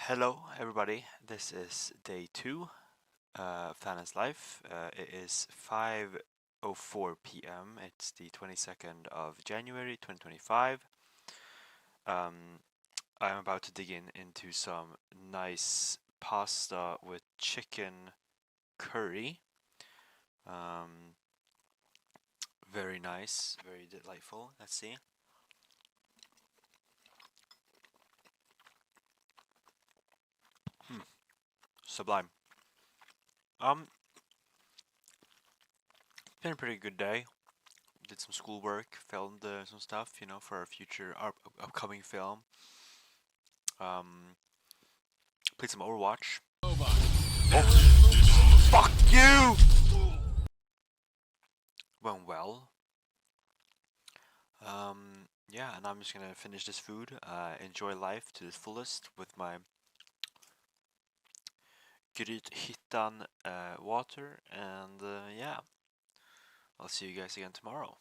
Hello, everybody. This is day 2 of Thanens Life. It is 5:04 p.m. It's the 22nd of January 2025. I'm about to dig into some nice pasta with chicken curry. Very nice, very delightful. Let's see. Sublime. Been a pretty good day. Did some schoolwork, filmed some stuff, for our upcoming film. Played some Overwatch. Oh, fuck you! Went well. Yeah, and I'm just gonna finish this food, enjoy life to the fullest with my Grythyttan water, and yeah, I'll see you guys again tomorrow.